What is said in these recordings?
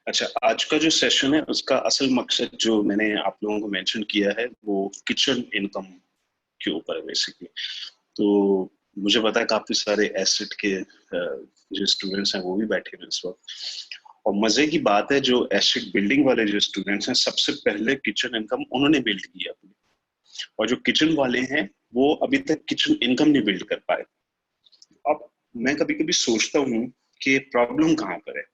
अच्छा, आज का जो सेशन है उसका असल मकसद जो मैंने आप लोगों को मेंशन किया है वो किचन इनकम के ऊपर है बेसिकली। तो मुझे पता है काफी सारे एसेट के जो स्टूडेंट्स हैं वो भी बैठे हुए हैं इस वक्त। और मजे की बात है, जो एसेट बिल्डिंग वाले जो स्टूडेंट्स हैं सबसे पहले किचन इनकम उन्होंने बिल्ड की है अपनी। और जो किचन वाले हैं वो अभी तक किचन इनकम नहीं बिल्ड कर पाए। अब मैं कभी कभी सोचता हूँ कि प्रॉब्लम कहाँ पर है।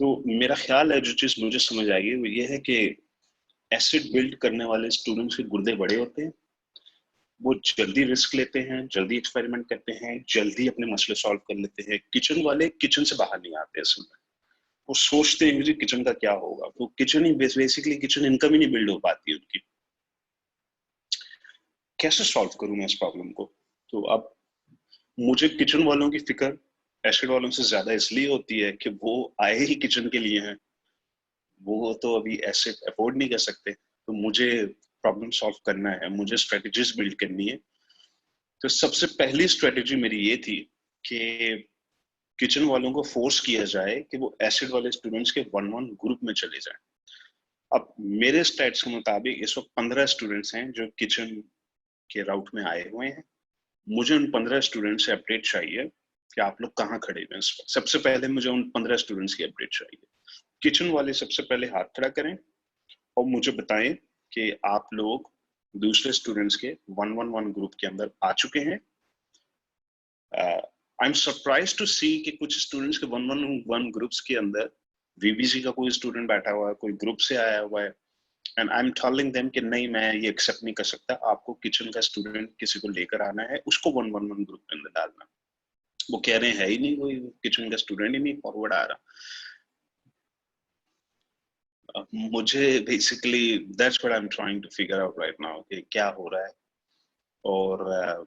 तो मेरा ख्याल है जो चीज मुझे समझ आई है वो ये है कि एसिड बिल्ड करने वाले स्टूडेंट्स के गुर्दे बड़े होते हैं। वो जल्दी रिस्क लेते हैं, जल्दी एक्सपेरिमेंट करते हैं, जल्दी अपने मसले सॉल्व कर लेते हैं। किचन वाले किचन से बाहर नहीं आते असल में। वो सोचते हैं कि किचन का क्या होगा, तो किचन ही बेसिकली किचन इनकम ही नहीं बिल्ड हो पाती है उनकी। कैसे सॉल्व करूं मैं इस प्रॉब्लम को? तो अब मुझे किचन वालों की फिक्र एसिड वालों से ज्यादा इसलिए होती है कि वो आए ही किचन के लिए हैं। वो तो अभी एसेट अफोर्ड नहीं कर सकते, तो मुझे प्रॉब्लम सॉल्व करना है, मुझे स्ट्रेटजीज बिल्ड करनी है। तो सबसे पहली स्ट्रेटजी मेरी ये थी कि किचन वालों को फोर्स किया जाए कि वो एसिड वाले स्टूडेंट्स के वन वन ग्रुप में चले जाएं। अब मेरे स्टैट्स के मुताबिक इस वक्त 15 स्टूडेंट्स हैं जो किचन के राउट में आए हुए हैं। मुझे उन 15 स्टूडेंट से अपडेट चाहिए कि आप लोग कहाँ खड़े हुए हैं इस वक्त। सबसे पहले मुझे उन 15 स्टूडेंट्स की अपडेट चाहिए। किचन वाले सबसे पहले हाथ खड़ा करें और मुझे बताएं कि आप लोग दूसरे स्टूडेंट्स के वन वन वन ग्रुप के अंदर आ चुके हैं। आई एम सरप्राइज टू सी कि कुछ स्टूडेंट्स के वन वन वन ग्रुप्स के अंदर वीबीसी का कोई स्टूडेंट बैठा हुआ है, कोई ग्रुप से आया हुआ है। And I am telling them कि नहीं, मैं ये एक्सेप्ट नहीं कर सकता। आपको किचन का स्टूडेंट किसी को लेकर आना है, उसको वन वन वन ग्रुप के अंदर डालना। वो कह रहे हैं है ही नहीं कोई किचन का स्टूडेंट ही नहीं फॉरवर्ड आ रहा। मुझे basically that's what I am trying to figure out right now कि क्या हो रहा है। और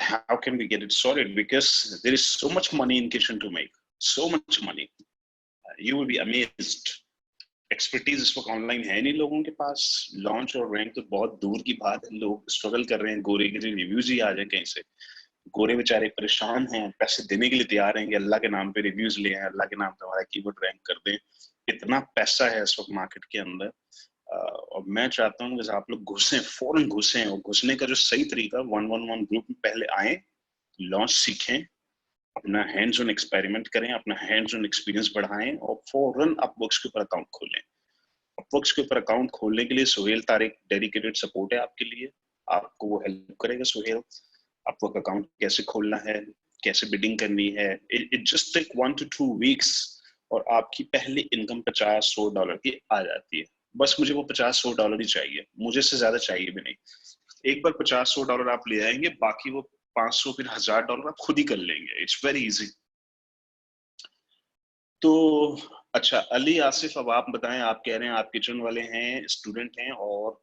how can we get it sorted, because there is so much money in kitchen to make, so much money. You will be amazed. Expertise इस वक्त online है नहीं लोगों के पास। लॉन्च और रैंक तो बहुत दूर की बात है, लोग स्ट्रगल कर रहे हैं। गोरे के रिव्यूज ही आ जाए कहीं से। गोरे बेचारे परेशान हैं, पैसे देने के लिए तैयार हैं कि अल्लाह के नाम पे रिव्यूज ले आए, अल्लाह के नाम पे हमारा कीवर्ड रैंक कर दें। इतना पैसा है इस वक्त मार्केट के अंदर। और मैं चाहता हूँ कि आप लोग घुसें, फौरन घुसें। और घुसने का जो सही तरीका, वन वन वन ग्रुप में पहले आए, लॉन्च सीखें, अपना हैंड्स ऑन एक्सपेरिमेंट करें, अपना हैंड्स ऑन एक्सपीरियंस बढ़ाएं और फौरन अपवर्क्स के ऊपर अकाउंट खोलें। अपवर्क्स के ऊपर अकाउंट खोलने के लिए सुहेल तारिक डेडिकेटेड सपोर्ट है आपके लिए। आपको वो हेल्प करेगा सुहेल। अपवर्क अकाउंट कैसे खोलना है, कैसे बिडिंग करनी है। It just take 1 to 2 weeks और आपकी पहली इनकम 50-100 डॉलर की आ जाती है। बस मुझे वो 50-100 डॉलर ही चाहिए, मुझे इससे ज्यादा चाहिए भी नहीं। एक बार 50-100 डॉलर आप ले आएंगे, बाकी वो 500 फिर 1000 डॉलर आप खुद ही कर लेंगे। It's very easy. तो अच्छा अली आसिफ, अब आप बताएं। आप कह रहे हैं आप किचन वाले हैं, स्टूडेंट हैं, और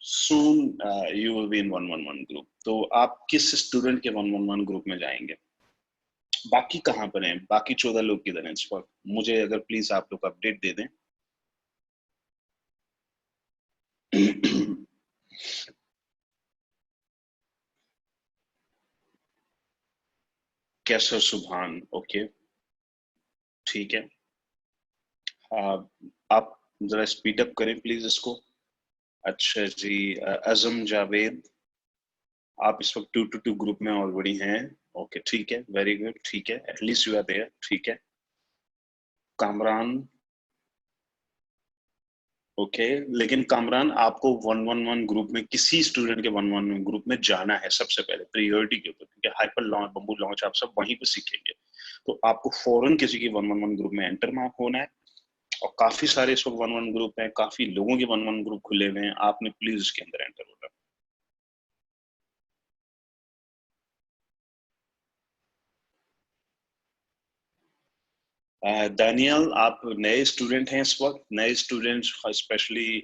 soon you will be in one one one group. तो आप किस स्टूडेंट के वन वन वन ग्रुप में जाएंगे? बाकी कहाँ पर हैं? बाकी 14 लोग किधर हैं इस वक्त? मुझे अगर प्लीज आप लोग अपडेट दे दें। कैसर सुभान, ओके, ठीक है। आप जरा स्पीड अप करें प्लीज इसको। अच्छा जी, अजम जावेद, आप इस वक्त 2 to 2 ग्रुप में ऑलरेडी हैं। ओके ठीक है, वेरी गुड, ठीक है, एटलीस्ट यू आर देयर, ठीक है। कामरान, ओके। लेकिन कामरान, आपको वन वन वन ग्रुप में, किसी स्टूडेंट के वन वन वन ग्रुप में जाना है सबसे पहले प्रायोरिटी के ऊपर, क्योंकि हाइपर लॉन्च, बम्बू लॉन्च आप सब वहीं पे सीखेंगे। तो आपको फौरन किसी की वन वन वन ग्रुप में एंटर होना है। और काफी सारे इस वक्त वन वन ग्रुप हैं, काफी लोगों के वन वन ग्रुप खुले हुए हैं, आपने प्लीज उसके अंदर एंटर होना। दानियल, आप नए स्टूडेंट हैं इस वक्त। नए स्टूडेंट्स स्पेशली,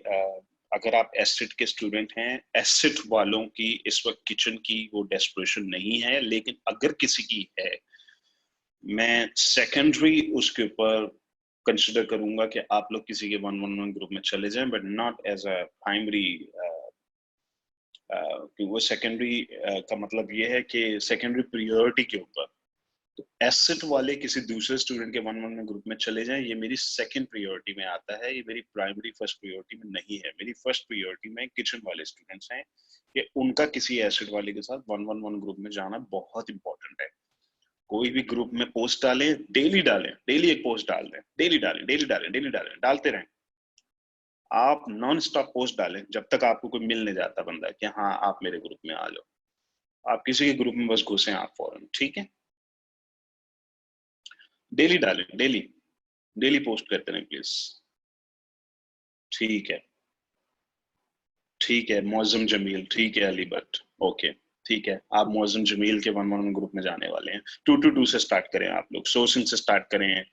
अगर आप एसिड के स्टूडेंट हैं, एसिड वालों की इस वक्त किचन की वो डेस्परेशन नहीं है, लेकिन अगर किसी की है, मैं सेकेंडरी उसके ऊपर कंसिडर करूंगा कि आप लोग किसी के वन वन वन ग्रुप में चले जाएं, but not as a primary. कि वो सेकेंडरी का मतलब ये है कि सेकेंडरी प्रायोरिटी के ऊपर तो एसेट वाले किसी दूसरे स्टूडेंट के 1-1 में ग्रुप में चले जाएं, ये मेरी सेकंड प्रायोरिटी में आता है, ये मेरी प्राइमरी फर्स्ट प्रायोरिटी में नहीं है। मेरी फर्स्ट प्रायोरिटी में किचन वाले स्टूडेंट्स हैं कि उनका किसी एसेट वाले के साथ 1-1 ग्रुप में जाना बहुत इंपॉर्टेंट है। कोई भी ग्रुप में पोस्ट डालें, डेली एक पोस्ट डाल दें, डेली डालें, डालते रहें। आप नॉन स्टॉप पोस्ट डालें जब तक आपको कोई मिल नहीं जाता बंदा कि हाँ आप मेरे ग्रुप में आ जाओ। आप किसी के ग्रुप में बस घुसे आप फौरन, ठीक है। डेली डालें, डेली पोस्ट करते रहें प्लीज। ठीक है, ठीक है। मौजम जमील, ठीक है। अली भट्ट, ओके, ठीक है। आप मौजम जमील के 1-1 ग्रुप में जाने वाले हैं। 2-2 से स्टार्ट करें आप लोग, सोर्सिंग से स्टार्ट करें,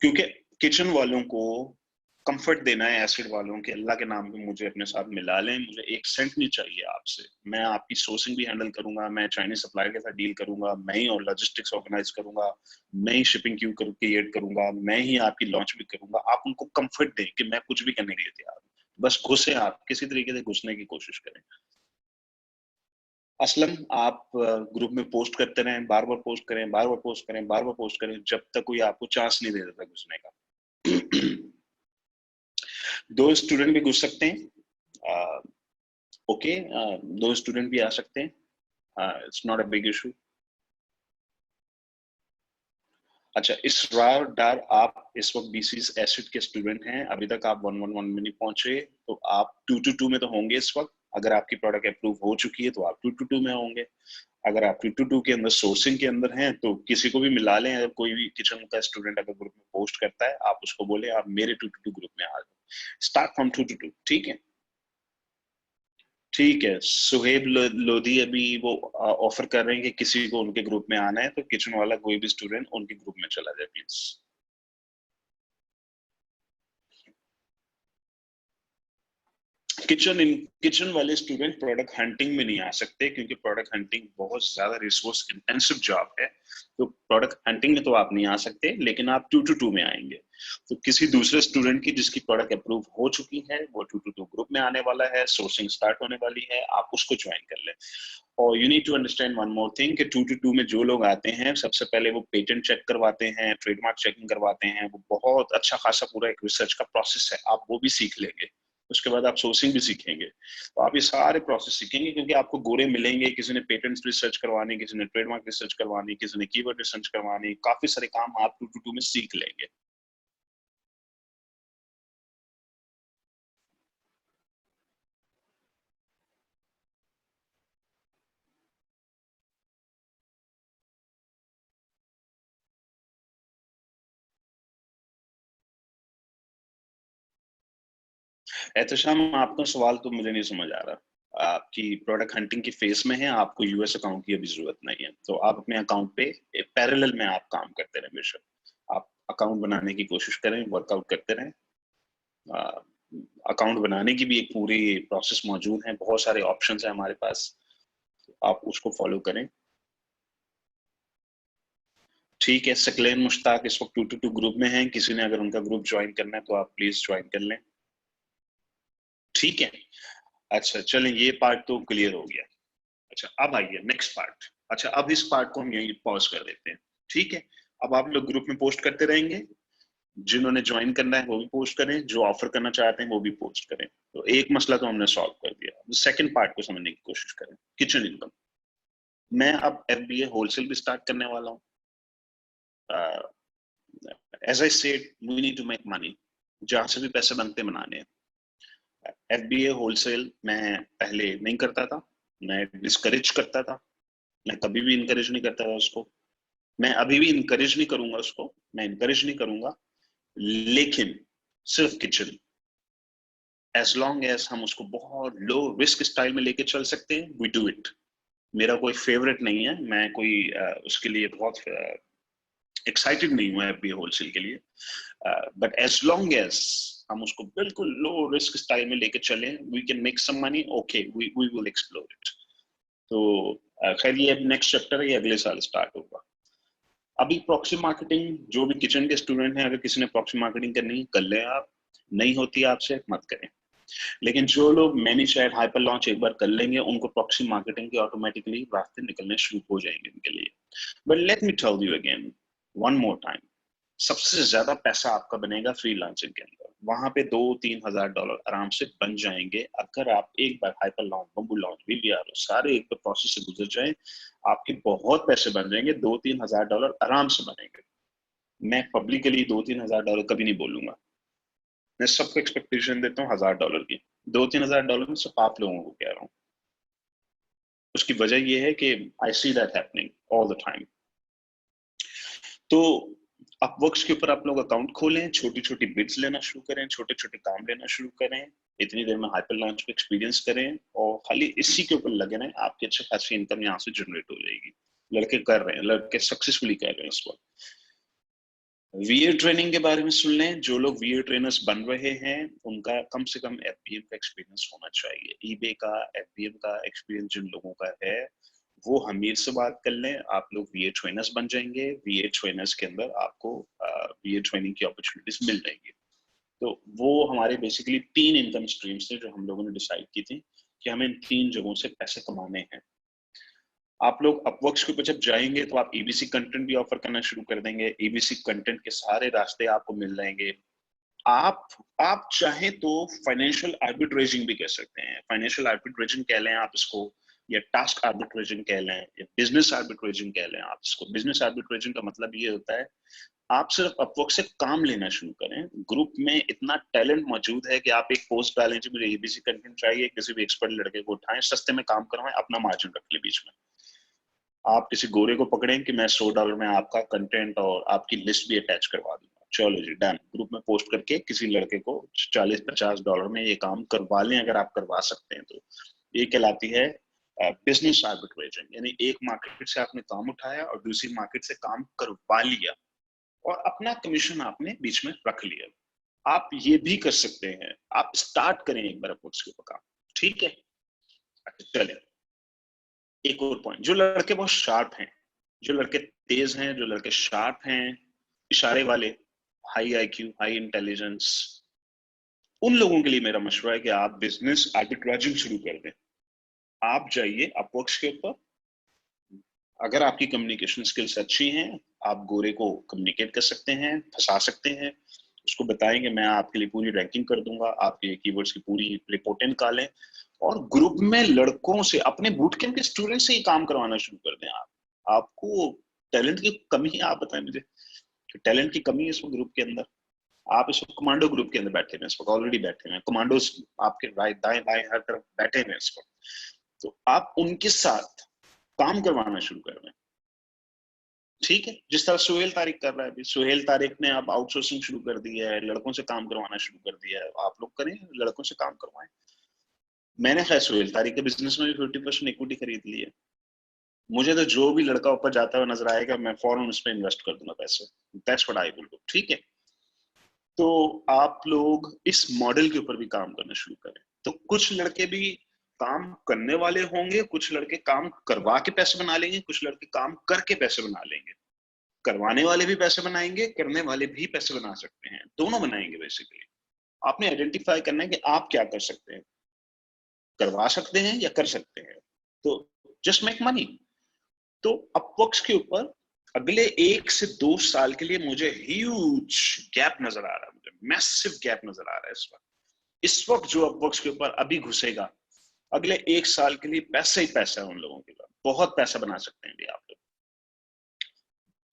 क्योंकि किचन वालों को कंफर्ट देना है एसिड वालों के। अल्लाह के नाम पे मुझे अपने साथ मिला लें, मुझे एक सेंट नहीं चाहिए आपसे। मैं आपकी सोर्सिंग भी हैंडल करूंगा, मैं चाइनीज सप्लायर के साथ डील करूंगा, मैं ही और लॉजिस्टिक्स ऑर्गेनाइज करूंगा, मैं ही शिपिंग क्यू क्रिएट करूंगा, मैं ही आपकी लॉन्च भी करूंगा। आप उनको कंफर्ट दें कि मैं कुछ भी करने के लिए तैयार हूं, बस घुसे, आप किसी तरीके से घुसने की कोशिश करें। असलम, आप ग्रुप में पोस्ट करते रहें, बार बार पोस्ट करें, बार बार पोस्ट करें, बार बार पोस्ट करें, जब तक कोई आपको चांस नहीं दे देता घुसने का। दो स्टूडेंट भी घुस सकते हैं, ओके, दो स्टूडेंट भी आ सकते हैं, it's not a big issue. अच्छा, इसरार डार, आप इस वक्त बीसीएस एसिड के स्टूडेंट हैं, अभी तक आप 1-1 में नहीं पहुंचे, तो आप 2-2 में तो होंगे इस वक्त। अगर आपकी प्रोडक्ट अप्रूव हो चुकी है तो आप 2-2 में होंगे। अगर आप 2-2 के अंदर सोर्सिंग के अंदर हैं तो किसी को भी मिला लें। अगर कोई भी किचन का स्टूडेंट अगर ग्रुप में पोस्ट करता है, आप उसको बोले आप मेरे 2-2 ग्रुप में आ जाओ, स्टार्ट फ्रॉम 2-2, ठीक है। ठीक है, सुहेब लोधी अभी वो ऑफर कर रहे हैं कि किसी को उनके ग्रुप में आना है तो किचन वाला कोई भी स्टूडेंट उनके ग्रुप में चला जाए प्लीज। किचन वाले स्टूडेंट प्रोडक्ट हंटिंग में नहीं आ सकते, क्योंकि प्रोडक्ट हंटिंग बहुत ज्यादा रिसोर्स इंटेंसिव जॉब है। तो प्रोडक्ट हंटिंग में तो आप नहीं आ सकते, लेकिन आप 2-2 में आएंगे। तो किसी दूसरे स्टूडेंट की जिसकी प्रोडक्ट अप्रूव हो चुकी है वो 2-2 ग्रुप में आने वाला है, सोर्सिंग स्टार्ट होने वाली है, आप उसको ज्वाइन कर लें। और you need to understand one more thing कि 2-2 में जो लोग आते हैं सबसे पहले वो पेटेंट चेक करवाते हैं, ट्रेडमार्क चेकिंग करवाते हैं, वो बहुत अच्छा खासा पूरा एक रिसर्च का प्रोसेस है, आप वो भी सीख लेंगे। उसके बाद आप सोर्सिंग भी सीखेंगे। तो आप ये सारे प्रोसेस सीखेंगे, क्योंकि आपको गोरे मिलेंगे, किसी ने पेटेंट्स रिसर्च करवानी, किसी ने ट्रेडमार्क रिसर्च करवानी, किसी ने कीवर्ड रिसर्च करवानी, काफी सारे काम आप 2-2 में सीख लेंगे। एहतशाम, आपका सवाल तो मुझे नहीं समझ आ रहा। आपकी प्रोडक्ट हंटिंग की फेस में है, आपको यूएस अकाउंट की अभी जरूरत नहीं है, तो आप अपने अकाउंट पे पैरेलल में आप काम करते रहें बेशक। आप अकाउंट बनाने की कोशिश करें, वर्कआउट करते रहें। अकाउंट बनाने की भी एक पूरी प्रोसेस मौजूद है, बहुत सारे ऑप्शंस हैं हमारे पास, आप उसको फॉलो करें। ठीक है, सकलेन मुश्ताक इस वक्त 2-2 ग्रुप में हैं, किसी ने अगर उनका ग्रुप ज्वाइन करना है तो आप प्लीज ज्वाइन कर लें, ठीक है। अच्छा चलें, ये पार्ट तो क्लियर हो गया। अच्छा, अब आइए नेक्स्ट पार्ट। अच्छा, अब इस पार्ट को हम यहीं पॉज कर देते हैं, ठीक है। अब आप लोग ग्रुप में पोस्ट करते रहेंगे, जिन्होंने ज्वाइन करना है वो भी पोस्ट करें, जो ऑफर करना चाहते हैं वो भी पोस्ट करें। तो एक मसला तो हमने सॉल्व कर दिया। सेकंड पार्ट को समझने की कोशिश करें, किचन इनकम। मैं अब एफबीए होलसेल भी स्टार्ट करने वाला हूँ। As I said, we need to make money, जहां से भी पैसे बनते बनाने हैं। एफबीए होलसेल मैं पहले नहीं करता था, मैं डिस्करेज करता था, मैं कभी भी इनकरेज नहीं करता था उसको। मैं अभी भी इनकरेज नहीं करूंगा उसको, मैं इनकरेज नहीं करूंगा, लेकिन सिर्फ किचन। एज लॉन्ग एज हम उसको बहुत लो रिस्क स्टाइल में लेके चल सकते हैं, वी डू इट। मेरा कोई फेवरेट नहीं है, मैं कोई उसके लिए बहुत एक्साइटेड नहीं हुआ है होलसेल के लिए, बट एज लॉन्ग एज हम उसको बिल्कुल लो रिस्क स्टाइल में लेके चलें, we can make some money, okay, we will explore it. तो खैर ये नेक्स्ट चैप्टर है, ये अगले साल स्टार्ट होगा। अभी प्रॉक्सी मार्केटिंग, जो भी किचन के स्टूडेंट हैं, अगर किसी ने प्रॉक्सी मार्केटिंग करनी कर लें, आप नहीं होती आपसे मत करें। लेकिन जो लोग मैनी शायद हाइपर लॉन्च एक बार कर लेंगे, उनको प्रॉक्सी मार्केटिंग के ऑटोमेटिकली रास्ते निकलने शुरू हो जाएंगे उनके लिए। But let me tell you again one more time, सबसे ज्यादा पैसा आपका बनेगा फ्रीलांसिंग के अंदर। वहां पे 2-3 हज़ार डॉलर आराम से बन जाएंगे अगर आप एक बार hyper launch, bamboo launch, VVR सारे एक बार प्रोसेस से गुजर जाएं, आपके बहुत पैसे बन जाएंगे। 2-3 हज़ार डॉलर आराम से बनेंगे। मैं पब्लिकली 2-3 हज़ार डॉलर कभी नहीं बोलूंगा, मैं सबको एक्सपेक्टेशन देता हूँ $1,000 की। 2-3 हज़ार डॉलर में सिर्फ आप लोगों को कह रहा हूँ। उसकी वजह यह है कि I see that happening all the time. तो अपवर्क्स के ऊपर आप लोग अकाउंट खोलें, छोटी छोटी बिड्स लेना शुरू करें, छोटे छोटे काम लेना शुरू करें, इतनी देर में हाइपर लॉन्च को एक्सपीरियंस करें और खाली इसी के ऊपर लगे रहें। आपकी अच्छी खासी इनकम यहाँ से जनरेट हो जाएगी। लड़के कर रहे हैं, लड़के सक्सेसफुली कर रहे हैं इस वक्त। वीए ट्रेनिंग के बारे में सुन लें। जो लोग वीए ट्रेनर्स बन रहे हैं उनका कम से कम एफबीएम का एक्सपीरियंस होना चाहिए। ईबे का, एफबीएम का एक्सपीरियंस जिन लोगों का है वो हमीर से बात कर लें, आप लोग वीए ट्रेनर्स बन जाएंगे। वीए ट्रेनर्स के अंदर आपको वीए ट्रेनिंग की अपॉर्चुनिटीज मिल जाएंगी। तो वो हमारे बेसिकली 3 इनकम स्ट्रीम्स थे जो हम लोगों ने डिसाइड की थी कि हमें इन 3 जगहों से पैसे कमाने हैं। आप लोग अपवर्क्स के ऊपर जब जाएंगे तो आप ईबीसी कंटेंट भी ऑफर करना शुरू कर देंगे। ईबीसी कंटेंट के सारे रास्ते आपको मिल जाएंगे। आप चाहें तो फाइनेंशियल आर्बिट्रेजिंग भी कह सकते हैं। फाइनेंशियल आर्बिट्रेजिंग कह लें आप इसको, या टास्क आर्बिट्रेजिंग कह लें, या बिजनेस आर्बिट्रेजिंग कह लें आप इसको। बिजनेस आर्बिट्रेजिंग का मतलब ये होता है आप सिर्फ अपवर्क से काम लेना शुरू करें। ग्रुप में इतना टैलेंट मौजूद है कि आप एक पोस्ट डालें कि मुझे एबीसी कंटेंट चाहिए, किसी भी एक्सपर्ट लड़के को उठाएं, सस्ते में काम करवाएं, अपना मार्जिन रख ले बीच में। आप किसी गोरे को पकड़ें कि मैं $100 में आपका कंटेंट और आपकी लिस्ट भी अटैच करवा दूंगा, चलो जी डन। ग्रुप में पोस्ट करके किसी लड़के को $40-50 में ये काम करवा लें, अगर आप करवा सकते हैं तो। ये कहलाती है बिजनेस आर्बिट्रेजिंग। यानी एक मार्केट से आपने काम उठाया और दूसरी मार्केट से काम करवा लिया और अपना कमीशन आपने बीच में रख लिया। आप ये भी कर सकते हैं। आप स्टार्ट करें एक बार अपवर्क्स के ऊपर काम, ठीक है? अच्छा चलें, एक और पॉइंट। जो लड़के बहुत शार्प हैं, जो लड़के तेज हैं, जो लड़के शार्प हैं, इशारे वाले, हाई आईक्यू, हाई इंटेलिजेंस, उन लोगों के लिए मेरा मशवरा है कि आप बिजनेस आर्बिट्रेजिंग शुरू कर दें। आप जाइए अपवर्क्स के ऊपर, अगर आपकी कम्युनिकेशन स्किल्स अच्छी हैं, आप गोरे को कम्युनिकेट कर सकते हैं, फंसा सकते हैं, उसको बताएंगे मैं आपके लिए पूरी रैंकिंग कर दूंगा, आपके कीवर्ड्स की पूरी रिपोर्टें निकालें और ग्रुप में लड़कों से, अपने बूट कैंप के स्टूडेंट से ही काम करवाना शुरू कर दें। आपको टैलेंट की कमी है, आप बताएं मुझे, टैलेंट की कमी है इस ग्रुप के अंदर। आप इस कमांडो ग्रुप के अंदर बैठे हुए, इस वक्त ऑलरेडी बैठे हैं कमांडोज, आपके राइट दाएं बाएं हर तरफ बैठे हुए इस वक्त। तो आप उनके साथ काम करवाना शुरू कर दें, ठीक है? जिस तरह सुहेल तारिक कर रहा है अभी। सुहेल तारिक ने अब आउटसोर्सिंग शुरू कर दी है, लड़कों से काम करवाना शुरू कर दिया है। आप लोग करें, लड़कों से काम करवाएं। मैंने खैर सुहेल तारिक के बिजनेस में भी 50% इक्विटी खरीद ली है। मुझे तो जो भी लड़का ऊपर जाता हुआ नजर आएगा मैं फौरन उस पर इन्वेस्ट कर दूंगा पैसे। That's what I will do, ठीक है? तो आप लोग इस मॉडल के ऊपर भी काम करना शुरू करें। तो कुछ लड़के भी काम करने वाले होंगे, कुछ लड़के काम करवा के पैसे बना लेंगे, कुछ लड़के काम करके पैसे बना लेंगे। करवाने वाले भी पैसे बनाएंगे, करने वाले भी पैसे बना सकते हैं, दोनों बनाएंगे बेसिकली। आपने आइडेंटिफाई करना है कि आप क्या कर सकते हैं, करवा सकते हैं या कर सकते हैं। तो जस्ट मेक मनी। तो अपवर्क्स के ऊपर अगले 1 से 2 साल के लिए मुझे ह्यूज गैप नजर आ रहा है, मुझे मैसिव गैप नजर आ रहा है इस वक्त। इस वक्त जो अपवर्क्स के ऊपर अभी घुसेगा, अगले 1 साल के लिए पैसा ही पैसा है उन लोगों के पास। बहुत पैसा बना सकते हैं भी आप लोग।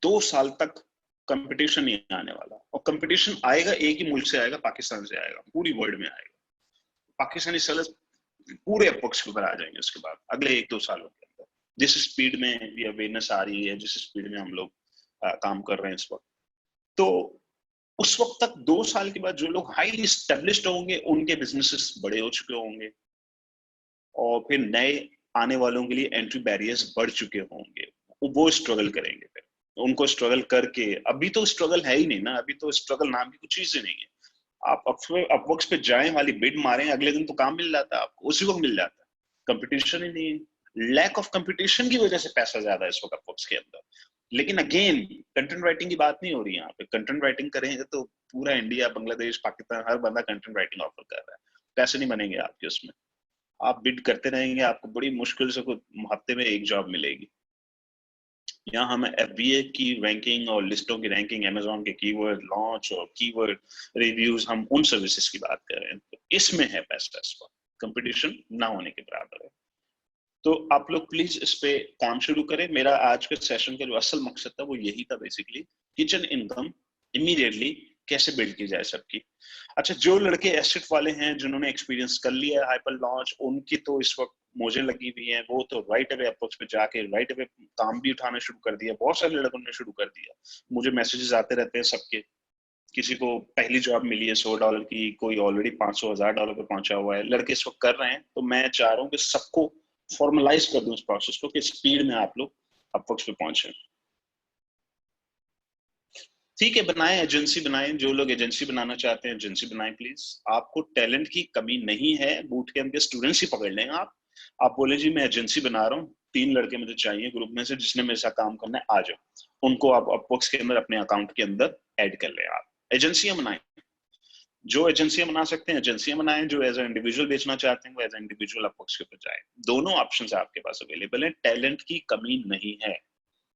2 साल तक कंपटीशन नहीं आने वाला, और कंपटीशन आएगा एक ही मुल्क से आएगा, पाकिस्तान से आएगा, पूरी वर्ल्ड में आएगा। पाकिस्तानी सेलर्स पूरे अपवर्क्स के ऊपर आ जाएंगे उसके बाद अगले 1-2 सालों के अंदर। जिस स्पीड में ये अवेयरनेस आ रही है, जिस स्पीड में हम लोग काम कर रहे हैं इस वक्त, तो उस वक्त तक 2 साल के बाद जो लोग हाईली स्टेब्लिश्ड होंगे उनके बिजनेसेस बड़े हो चुके होंगे, और फिर नए आने वालों के लिए एंट्री बैरियर्स बढ़ चुके होंगे। वो स्ट्रगल करेंगे। फिर उनको स्ट्रगल करके, अभी तो स्ट्रगल है ही नहीं ना, अभी तो स्ट्रगल नाम की कुछ चीज ही नहीं है। आप अपवर्क्स पे जाएं, वाली बिड मारें, अगले दिन तो काम मिल जाता है आपको, उसी वक्त मिल जाता है। कंपटीशन ही नहीं है। लैक ऑफ कंपटीशन की वजह से पैसा ज्यादा है इस वक्त अपवर्क्स के अंदर। लेकिन अगेन कंटेंट राइटिंग की बात नहीं हो रही यहाँ पे। कंटेंट राइटिंग करेंगे तो पूरा इंडिया, बांग्लादेश, पाकिस्तान, हर बंदा कंटेंट राइटिंग ऑफर कर रहा है। पैसे नहीं बनेंगे आपके उसमें। आप बिड करते रहेंगे, आपको बड़ी मुश्किल से कुछ हफ्ते में एक जॉब मिलेगी। यहाँ हम एफबीए की रैंकिंग और लिस्टों की रैंकिंग, अमेजोन के कीवर्ड लॉन्च और कीवर्ड रिव्यूज, हम उन सर्विसेज की बात कर रहे हैं। तो इसमें है पैसा, इस पर कंपटीशन ना होने के बराबर है। तो आप लोग प्लीज इस पे काम शुरू करें। मेरा आज के सेशन का जो असल मकसद था वो यही था बेसिकली, किचन इनकम इमीडिएटली कैसे बिल्ड की जाए सबकी। अच्छा, जो लड़के एसेट वाले हैं जिन्होंने एक्सपीरियंस कर लिया है हाइपर लॉन्च, उनकी तो इस वक्त मौजें लगी हुई हैं, वो तो राइट अवे अप्रोच पे जाके राइट अवे काम भी उठाना शुरू कर दिया। बहुत सारे लड़कों ने शुरू कर दिया, मुझे मैसेजेस आते रहते हैं सबके। किसी को पहली जॉब मिली है $100 की, कोई ऑलरेडी 500 $1000 पे पहुंचा हुआ है, लड़के इस वक्त कर रहे हैं। तो मैं चाह रहा हूँ कि सबको फॉर्मलाइज कर दूं इस प्रोसेस को, कि स्पीड में आप लोग अपवर्क्स पे पहुंचे। ठीक है, बनाएं एजेंसी, बनाएं। जो लोग एजेंसी बनाना चाहते हैं एजेंसी बनाएं प्लीज। आपको टैलेंट की कमी नहीं है, बूट कैंप के स्टूडेंट्स ही पकड़ लें आप बोले जी मैं एजेंसी बना रहा हूँ, 3 लड़के मुझे चाहिए ग्रुप में से जिसने मेरे साथ काम करना है, आ जाओ। उनको आप अपवर्क्स के अंदर अपने अकाउंट के अंदर ऐड कर लें। आप एजेंसियां बनाएं, जो एजेंसियां बना सकते हैं एजेंसियां बनाएं, जो एज ए इंडिविजुअल बेचना चाहते हैं वो एज ए इंडिविजुअल अपवर्क्स के ऊपर जाए। दोनों ऑप्शंस आपके पास अवेलेबल है, टैलेंट की कमी नहीं है।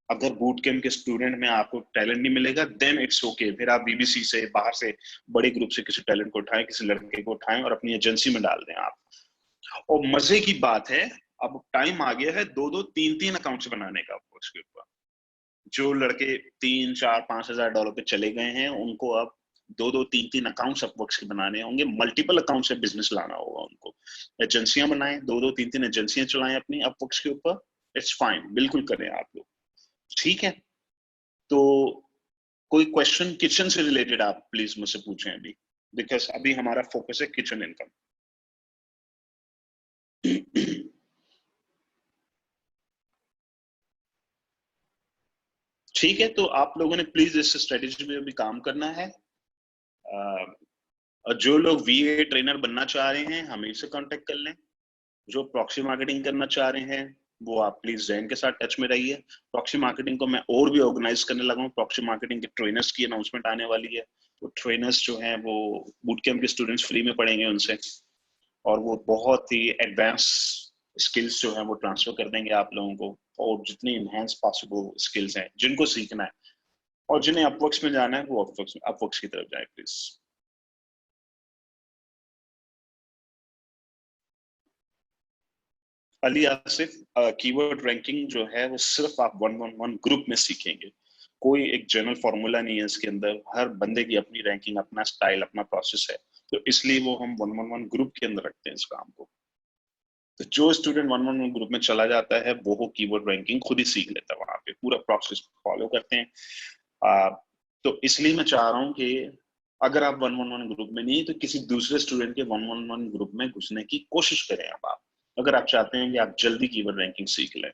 अगर बूट कैंप के स्टूडेंट में आपको टैलेंट नहीं मिलेगा देन इट्स ओके, फिर आप बीबीसी से बाहर से बड़े ग्रुप से किसी टैलेंट को उठाएं, किसी लड़के को उठाएं और अपनी एजेंसी में डाल दें आप। और मजे की बात है, अब टाइम आ गया है 2-2 3-3 अकाउंट्स बनाने का अपवर्क्स के ऊपर। जो लड़के 3-4-5 हजार डॉलर पे चले गए हैं उनको अब 2-2 3-3 अकाउंट्स अपवर्क्स के बनाने होंगे, मल्टीपल अकाउंट से बिजनेस लाना होगा उनको। एजेंसियां बनाएं, 2-2 3-3 एजेंसियां चलाएं अपनी अपवर्क्स के ऊपर। इट्स फाइन, बिल्कुल करें आप लोग, ठीक है। तो कोई क्वेश्चन किचन से रिलेटेड आप प्लीज मुझसे पूछें अभी, बिकॉज अभी हमारा फोकस है किचन इनकम। ठीक है, तो आप लोगों ने प्लीज इस स्ट्रेटेजी में भी काम करना है। और जो लोग वीए ट्रेनर बनना चाह रहे हैं हमें से कांटेक्ट कर लें। जो प्रॉक्सी मार्केटिंग करना चाह रहे हैं वो आप प्लीज जैन के साथ टच में रहिए। प्रॉक्सी मार्केटिंग को मैं और भी ऑर्गेनाइज करने लगा हूँ, प्रॉक्सी मार्केटिंग के ट्रेनर्स की अनाउंसमेंट आने वाली है। वो ट्रेनर्स जो हैं वो बूट कैंप के स्टूडेंट्स फ्री में पढ़ेंगे उनसे, और वो बहुत ही एडवांस स्किल्स जो है वो ट्रांसफर कर देंगे आप लोगों को। और जितनी इनहेंस पॉसिबल स्किल्स हैं जिनको सीखना है और जिन्हें अपवर्क्स में जाना है वो अपवर्क्स की तरफ जाए please. Ali Asif, keyword ranking जो है वो सिर्फ आप 1-1-1 ग्रुप में सीखेंगे। कोई एक जनरल फॉर्मूला नहीं है इसके अंदर, हर बंदे की अपनी रैंकिंग, अपना स्टाइल, अपना प्रोसेस है। तो इसलिए वो हम 1-1-1 ग्रुप के अंदर रखते हैं इस काम को। तो जो स्टूडेंट 1-1-1 ग्रुप में चला जाता है वो कीवर्ड रैंकिंग खुद ही सीख लेता है, वहां पे पूरा प्रोसेस फॉलो करते हैं। तो इसलिए मैं चाह रहा हूँ कि अगर आप 1-1-1 ग्रुप में नहीं तो किसी दूसरे स्टूडेंट के 1-1-1 ग्रुप में घुसने की कोशिश करें। अब आप अगर आप चाहते हैं कि आप जल्दी कीवर्ड रैंकिंग सीख लें,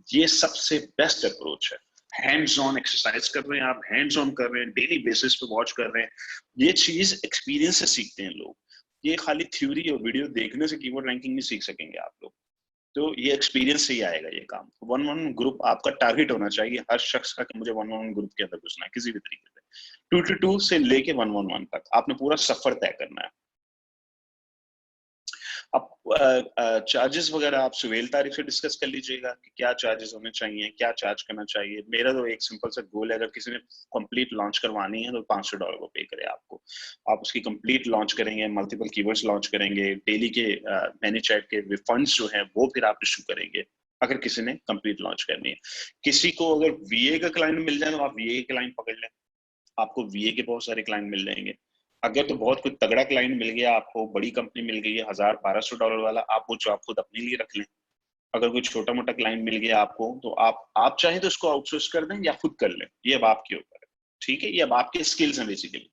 ये सबसे बेस्ट अप्रोच है। हैंड्स ऑन एक्सरसाइज कर रहे हैं आप, हैंड्स ऑन कर रहे हैं, डेली बेसिस पे वॉच कर रहे हैं। ये चीज एक्सपीरियंस से सीखते हैं लोग। ये खाली थ्योरी और वीडियो देखने से कीवर्ड रैंकिंग नहीं सीख सकेंगे आप लोग। तो ये एक्सपीरियंस से ही आएगा ये काम। 1-1 ग्रुप आपका टारगेट होना चाहिए हर शख्स का कि मुझे 1-1 ग्रुप के अंदर घुसना है किसी भी तरीके से। 2-2 से लेके 1-1-1 तक आपने पूरा सफर तय करना है। अब चार्जेस वगैरह आप सुहेल तारीख से डिस्कस कर लीजिएगा कि क्या चार्जेस होने चाहिए, क्या चार्ज करना चाहिए। मेरा तो एक सिंपल सा गोल है, अगर किसी ने कंप्लीट लॉन्च करवानी है तो $500 को पे करे आपको। आप उसकी कंप्लीट लॉन्च करेंगे, मल्टीपल कीवर्ड्स लॉन्च करेंगे, डेली के मैनी चैट के फंड्स जो है वो फिर आप इशू करेंगे अगर किसी ने कंप्लीट लॉन्च करनी है। किसी को अगर वीए का क्लाइंट मिल जाए तो आप वीए के क्लाइंट पकड़ लें, आपको वीए के बहुत सारे क्लाइंट मिल जाएंगे। अगर तो बहुत कोई तगड़ा क्लाइंट मिल गया आपको, बड़ी कंपनी मिल गई है $1000-1200 वाला, आप वो जॉब खुद अपने लिए रख लें। अगर कोई छोटा मोटा क्लाइंट मिल गया आपको तो आप चाहे तो उसको आउटसोर्स कर दें या खुद कर लें, ये अब आपके ऊपर है। ठीक है, ये अब आपके स्किल्स हैं बेसिकली।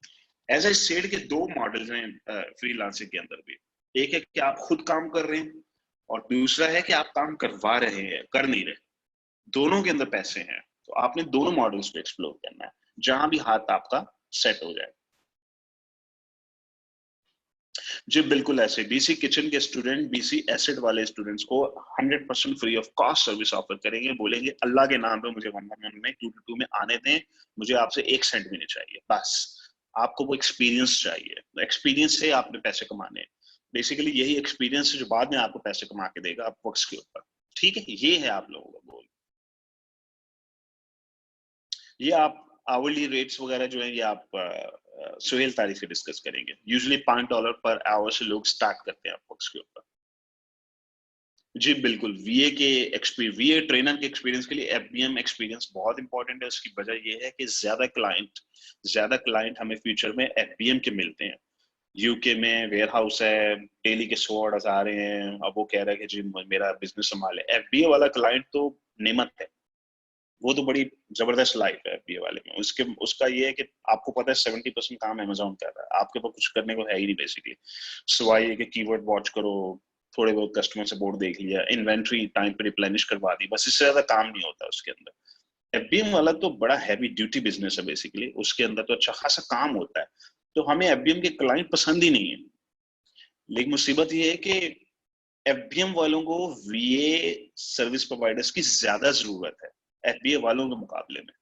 एज ए सेड के दो मॉडल्स हैं फ्रीलांसिंग के अंदर भी। एक है कि आप खुद काम कर रहे हैं और दूसरा है कि आप काम करवा रहे हैं, कर नहीं रहे। दोनों के अंदर पैसे हैं, तो आपने दोनों मॉडल्स को एक्सप्लोर करना है जहां भी हाथ आपका सेट हो जाए। जी बिल्कुल, ऐसे बीसी किचन के स्टूडेंट बीसी एसिड वाले स्टूडेंट्स को 100% free of cost service offer करेंगे। बोलेंगे अल्लाह के नाम पे मुझे 1-1-1 में 2-2 में आने दें, मुझे आपसे 1 सेंट भी नहीं चाहिए, बस आपको वो एक्सपीरियंस चाहिए। एक्सपीरियंस से आपने पैसे कमाने हैं। बेसिकली यही एक्सपीरियंस है जो बाद में आपको पैसे कमा के देगा अपवर्क्स के ऊपर। ठीक है, ये है आप लोगों का गोल। ये आप आवरली रेट्स वगैरह जो है ये आप सुहेल तारीख से डिस्कस करेंगे। यूजुअली $5 पर आवर से लोग स्टार्ट करते हैं अपवर्क्स के ऊपर। जी बिल्कुल, वीए ट्रेनर के एक्सपीरियंस के लिए एफबीएम एक्सपीरियंस बहुत इंपॉर्टेंट है। उसकी वजह ये है कि ज्यादा क्लाइंट हमें फ्यूचर में एफबीएम के मिलते हैं। यूके में वेयर हाउस है, डेली के 100 ऑर्डर्स आ रहे हैं, अब वो कह रहा है कि जी मेरा बिजनेस संभाले। एफबीए वाला क्लाइंट तो नेमत है, वो तो बड़ी जबरदस्त लाइफ है एफबीए वाले में। उसका ये है कि आपको पता है 70% काम अमेजोन कर रहा है, आपके पास कुछ करने को है ही नहीं बेसिकली, सिवाय ये कि कीवर्ड वॉच करो, थोड़े बहुत कस्टमर सपोर्ट देख लिया, इन्वेंट्री टाइम पे रिप्लेनिश करवा दी, बस इससे ज्यादा काम नहीं होता उसके अंदर। एफबीएम वाला तो बड़ा हैवी ड्यूटी बिजनेस है बेसिकली, उसके अंदर तो अच्छा खासा काम होता है। तो हमें एफबीएम के क्लाइंट पसंद ही नहीं है। लेकिन मुसीबत ये है कि एफबीएम वालों को वीए सर्विस प्रोवाइडर्स की ज्यादा जरूरत है एफबीए वालों के मुकाबले में।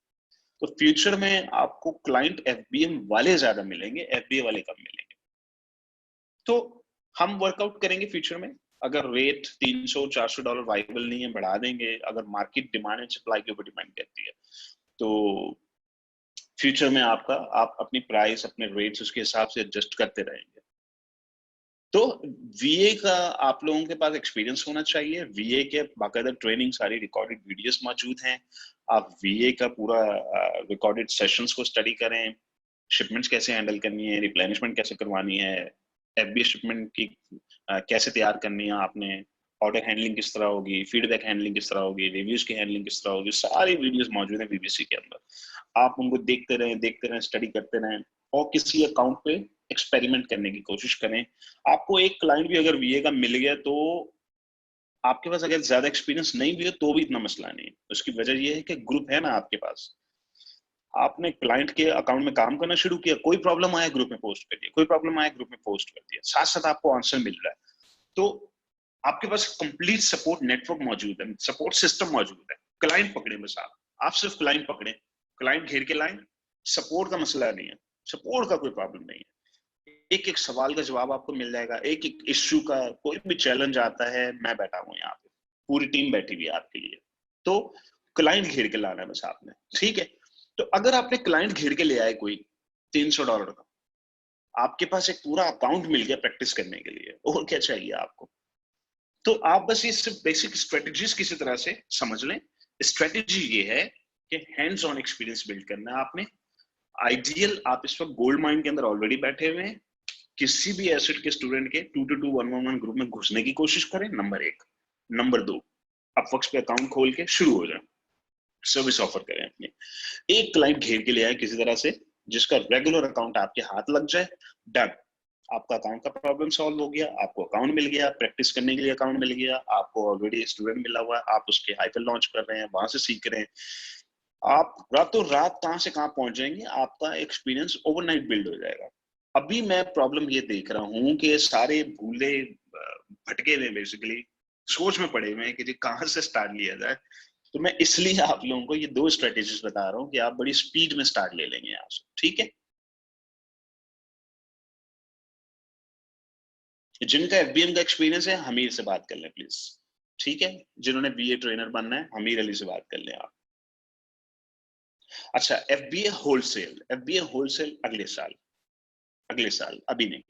तो फ्यूचर में आपको क्लाइंट एफबीएम वाले ज्यादा मिलेंगे, एफबीए वाले कम मिलेंगे। तो हम वर्कआउट करेंगे फ्यूचर में, अगर रेट $300-400 वाइबल नहीं है बढ़ा देंगे, अगर मार्केट डिमांड एंड सप्लाई के ऊपर डिपेंड करती है। तो फ्यूचर में आप अपनी प्राइस, अपने रेट्स उसके हिसाब से एडजस्ट करते रहेंगे। तो वीए का आप लोगों के पास एक्सपीरियंस होना चाहिए। वीए के बाकायदा ट्रेनिंग सारी रिकॉर्डेड वीडियोस मौजूद हैं। आप वीए का पूरा रिकॉर्डेड सेशंस को स्टडी करें, शिपमेंट्स कैसे हैंडल करनी है, रिप्लेनिशमेंट कैसे करवानी है, एफबीए शिपमेंट की कैसे तैयार करनी है आपने, ऑर्डर हैंडलिंग किस तरह होगी, फीडबैक हैंडलिंग किस तरह होगी, रिव्यूज की हैंडलिंग किस तरह होगी, सारी वीडियोस मौजूद है वीबीसी के अंदर। आप उनको देखते रहें, स्टडी करते रहें और किसी अकाउंट पे एक्सपेरिमेंट करने की कोशिश करें। आपको एक क्लाइंट भी अगर वीए का मिल गया तो आपके पास अगर ज्यादा एक्सपीरियंस नहीं भी है तो भी इतना मसला नहीं है। उसकी वजह यह है कि ग्रुप है ना आपके पास, आपने क्लाइंट के अकाउंट में काम करना शुरू किया, कोई प्रॉब्लम आया ग्रुप में पोस्ट कर दिया, कोई प्रॉब्लम आया ग्रुप में पोस्ट कर दिया, साथ साथ आपको आंसर मिल रहा है। तो आपके पास कंप्लीट सपोर्ट नेटवर्क मौजूद है, सपोर्ट सिस्टम मौजूद है। क्लाइंट पकड़े बस आप सिर्फ क्लाइंट पकड़े, क्लाइंट घेर के लाइन, सपोर्ट का मसला नहीं है, सपोर्ट का कोई प्रॉब्लम नहीं है। एक एक सवाल का जवाब आपको मिल जाएगा, एक एक इश्यू का कोई भी चैलेंज आता है, मैं बैठा हूं यहाँ पे, पूरी टीम बैठी हुई है आपके लिए। तो क्लाइंट घेर के लाना है बस आपने, ठीक है। तो अगर आपने क्लाइंट घेर के ले आए कोई $300 का, आपके पास एक पूरा अकाउंट मिल गया प्रैक्टिस करने के लिए, और क्या चाहिए आपको। तो आप बस ये सिर्फ बेसिक स्ट्रेटजीज किसी तरह से समझ लें। स्ट्रेटजी ये है कि हैंड्स ऑन एक्सपीरियंस बिल्ड करना है आपने। आइडियल आप इस वक्त गोल्ड माइन के अंदर ऑलरेडी बैठे हुए हैं, किसी भी एसेट के स्टूडेंट के 2-2 1-1-1 ग्रुप में घुसने की कोशिश करें, नंबर 1। नंबर 2, अपवर्क्स पे अकाउंट खोल के शुरू हो जाए, सर्विस ऑफर करें अपनी। एक क्लाइंट घेर के ले आए किसी तरह से, जिसका रेगुलर अकाउंट आपके हाथ लग जाए, डन। आपका अकाउंट का प्रॉब्लम सॉल्व हो गया, आपको अकाउंट मिल गया, प्रैक्टिस करने के लिए अकाउंट मिल गया, आपको ऑलरेडी स्टूडेंट मिला हुआ है, आप उसके हाइपर लॉन्च कर रहे हैं, वहां से सीख रहे हैं। आप रातों रात कहां से कहां पहुंच जाएंगे, आपका एक्सपीरियंस ओवरनाइट बिल्ड हो जाएगा। अभी मैं प्रॉब्लम ये देख रहा हूं कि सारे भूले भटके हुए बेसिकली सोच में पड़े हुए हैं कि कहां से स्टार्ट लिया जाए। तो मैं इसलिए आप लोगों को ये 2 स्ट्रेटेजीज बता रहा हूं कि आप बड़ी स्पीड में स्टार्ट ले लेंगे यहाँ से, ठीक है। जिनका एफबीएम का एक्सपीरियंस है, हमीर से बात कर लें प्लीज, ठीक है। जिन्होंने बीए ट्रेनर बनना है, हमीर अली से बात कर लें आप। अच्छा, एफबीए होलसेल अगले साल अभी नहीं।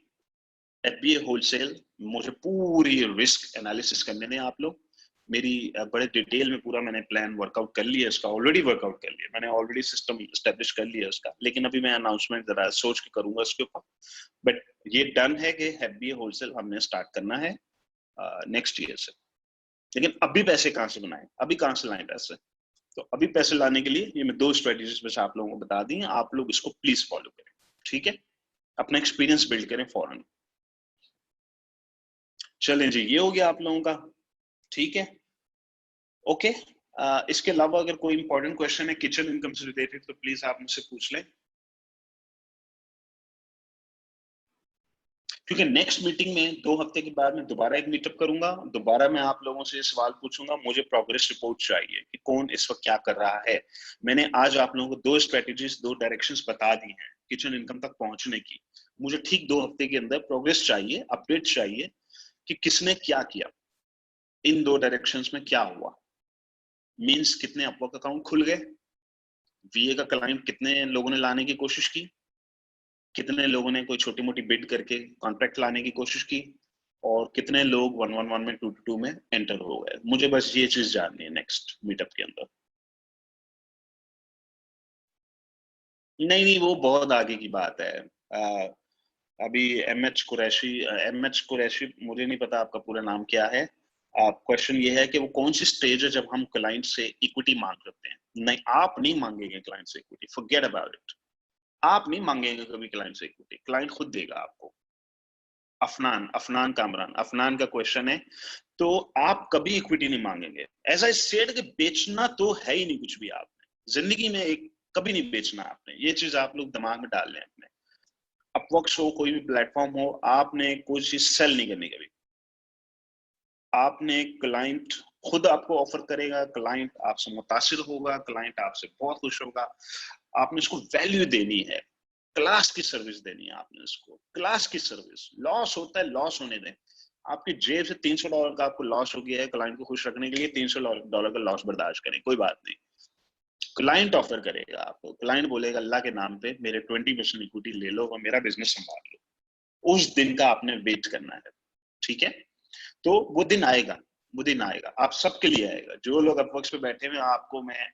एफबीए होलसेल मुझे पूरी रिस्क एनालिसिस करने दें आप लोग। मेरी बड़े डिटेल में पूरा मैंने प्लान वर्कआउट कर लिया, इसका ऑलरेडी वर्कआउट कर लिया मैंने, ऑलरेडी सिस्टम एस्टेब्लिश कर लिया इसका, लेकिन अभी मैं अनाउंसमेंट जरा सोच के करूंगा इसके ऊपर। बट ये डन है कि एफबीए होलसेल हमने स्टार्ट करना है नेक्स्ट ईयर से। लेकिन अभी पैसे कहाँ से बनाएं, अभी कहाँ से लाएं पैसे। तो अभी पैसे लाने के लिए ये मैं 2 स्ट्रेटेजीज बस आप लोगों को बता दी, आप लोग इसको प्लीज फॉलो करें, ठीक है। अपना एक्सपीरियंस बिल्ड करें फौरन। चलें जी, ये हो गया आप लोगों का, ठीक है, ओके। इसके अलावा अगर कोई इंपॉर्टेंट क्वेश्चन है किचन इनकम से रिलेटेड तो प्लीज आप मुझसे पूछ लें, क्योंकि नेक्स्ट मीटिंग में 2 हफ्ते के बाद मैं दोबारा एक मीटअप करूंगा। दोबारा मैं आप लोगों से सवाल पूछूंगा, मुझे प्रोग्रेस रिपोर्ट चाहिए कि कौन इस वक्त क्या कर रहा है। मैंने आज आप लोगों को 2 स्ट्रेटेजीज 2 डायरेक्शंस बता दी हैं किचन इनकम तक पहुंचने की, मुझे ठीक 2 हफ्ते के अंदर प्रोग्रेस चाहिए, अपडेट चाहिए कि किसने क्या किया, इन 2 डायरेक्शंस में क्या हुआ। मींस कितने अपवर्क अकाउंट खुल गए, वीए का क्लाइंट कितने लोगों ने लाने की कोशिश की, कितने लोगों ने कोई छोटी मोटी बिड करके कॉन्ट्रैक्ट लाने की कोशिश की, और कितने लोग 111 में 222 में एंटर हो गए। मुझे बस ये चीज जाननी है नेक्स्ट मीटअप के अंदर। नहीं नहीं, वो बहुत आगे की बात है। अभी एम एच कुरैशी, मुझे नहीं पता आपका पूरा नाम क्या है। क्वेश्चन ये है कि वो कौन सी स्टेज है जब हम क्लाइंट से इक्विटी मांग सकते हैं। नहीं, आप नहीं मांगेंगे क्लाइंट से इक्विटी, फॉरगेट अबाउट इट। आप नहीं मांगेंगे कभी क्लाइंट से इक्विटी, क्लाइंट खुद देगा आपको। अफनान अफनान कामरान, अफनान का क्वेश्चन है। तो आप कभी इक्विटी नहीं मांगेंगे। एज आई सेड कि बेचना तो है ही नहीं कुछ भी आपने जिंदगी में, एक कभी नहीं बेचना आपने। ये चीज आप लोग दिमाग में डाल लें अपने। अपवर्क्स हो, कोई भी प्लेटफॉर्म हो, आपने कोई चीज सेल नहीं करनी कभी। आपने क्लाइंट खुद आपको ऑफर करेगा, क्लाइंट आपसे मुतासिर होगा, क्लाइंट आपसे बहुत खुश होगा। आपने उसको वैल्यू देनी है, क्लास की सर्विस देनी है आपने उसको, क्लास की सर्विस। लॉस होता है, लॉस होने दें। आपकी जेब से $300 का आपको लॉस हो गया है, क्लाइंट को खुश रखने के लिए $300 का लॉस बर्दाश्त करें, कोई बात नहीं। क्लाइंट ऑफर करेगा आपको, क्लाइंट बोलेगा अल्लाह के नाम पे मेरे 20% इक्विटी ले लो और मेरा बिजनेस संभाल लो। उस दिन का आपने वेट करना है, ठीक है। तो वो दिन आएगा, वो दिन आएगा, आप सबके लिए आएगा। जो लोग अपवर्क्स पे बैठे हुए, आपको मैं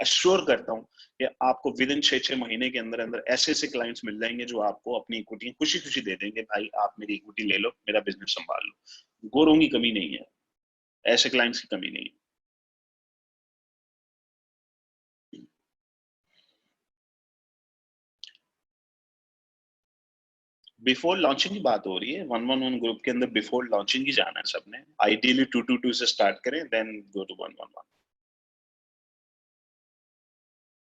अश्योर करता हूँ कि आपको विद इन 6-6 महीने के अंदर अंदर ऐसे ऐसे क्लाइंट्स मिल जाएंगे जो आपको अपनी इक्विटी खुशी खुशी दे देंगे। भाई आप मेरी इक्विटी ले लो, मेरा बिजनेस संभाल लो। गोरों की कमी नहीं है, ऐसे क्लाइंट्स की कमी नहीं है। बिफोर लॉन्चिंग की बात हो रही है, 111 ग्रुप के अंदर बिफोर लॉन्चिंग ही जाना है सबने। आइडियली 222 से स्टार्ट करें, देन गो टू 111।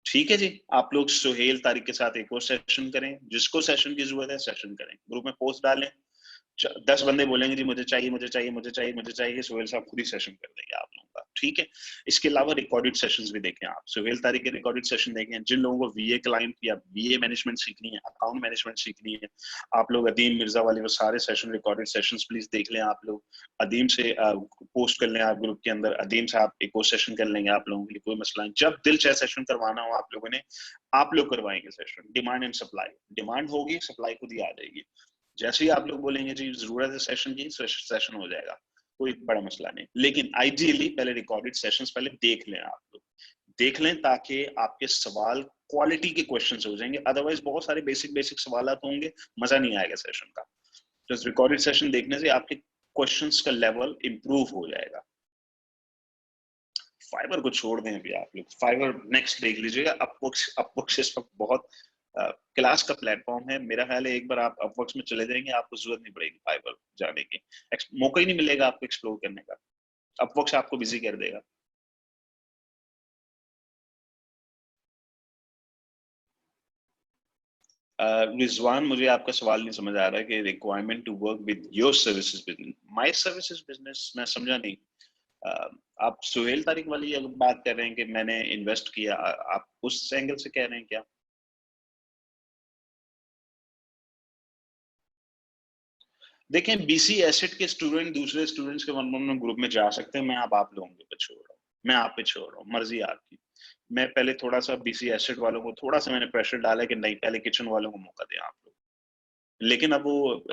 ठीक है जी। आप लोग सुहेल तारिक के साथ एक और सेशन करें, जिसको सेशन की जरूरत है सेशन करें, ग्रुप में पोस्ट डालें। 10 बंदे बोलेंगे जी मुझे चाहिए मुझे चाहिए मुझे चाहिए मुझे चाहिए, सोहेल साहब खुद ही सेशन कर देंगे आप लोगों का, ठीक है। इसके अलावा रिकॉर्डेड सेशंस भी देखें आप, सोहेल तारिक के रिकॉर्डेड सेशन देखें। जिन लोगों को वीए क्लाइंट या वीए मैनेजमेंट सीखनी है, अकाउंट मैनेजमेंट सीखनी है, आप लोग अदीम मिर्जा वाले वो सारे सेशन, रिकॉर्डेड सेशंस प्लीज देख लें आप लोग। अदीम से पोस्ट कर लें आप ग्रुप के अंदर, अदीम से आप एक और सेशन कर लेंगे, आप लोगों के लिए कोई मसला नहीं। जब दिल चाहे सेशन करवाना हो आप लोगों ने, आप लोग करवाएंगे session. Demand and supply, demand होगी, सप्लाई खुद ही आ जाएगी। जैसे ही आप लोग बोलेंगे जी जरूरत है सेशन की, सेशन हो जाएगा, कोई बड़ा मसला नहीं। लेकिन आइडियली पहले रिकॉर्डेड सेशंस पहले देख लें आप लोग, देख लें, ताकि आपके सवाल क्वालिटी के क्वेश्चंस हो जाएंगे। अदरवाइज बहुत सारे बेसिक बेसिक सवाल होंगे, मजा नहीं आएगा सेशन का। तो रिकॉर्डेड सेशन देखने से आपके क्वेश्चंस का लेवल इंप्रूव हो जाएगा। फाइबर को छोड़ दें अभी आप लोग, फाइबर नेक्स्ट देख लीजिएगा। अपवर्क्स, अपवर्क्स इस वक्त बहुत क्लास का प्लेटफॉर्म है। मेरा ख्याल है एक बार आप अपवर्क्स में चले जाएंगे, आपको जरूरत नहीं पड़ेगी फाइबर जाने की, मौका ही नहीं मिलेगा आपको एक्सप्लोर करने का। अपवर्क्स आपको बिजी कर देगा। रिजवान, मुझे आपका सवाल नहीं समझ आ रहा है कि requirement to work with your services business, my services business, मैं समझा नहीं। आप सुहेल तारिक वाली अगर बात कर रहे हैं कि मैंने इन्वेस्ट किया, आप उस एंगल से कह रहे हैं क्या? देखें, बीसी एसेट के स्टूडेंट दूसरे स्टूडेंट्स के 111 ग्रुप में जा सकते हैं। मैं अब आप लोगों पे छोड़ रहा हूँ, मैं आप पे छोड़ रहा हूँ, मर्जी आपकी। मैं पहले थोड़ा सा बीसी एसेट वालों को थोड़ा सा मैंने प्रेशर डाला कि नहीं, पहले किचन वालों को मौका दें आप लोग। लेकिन अब वो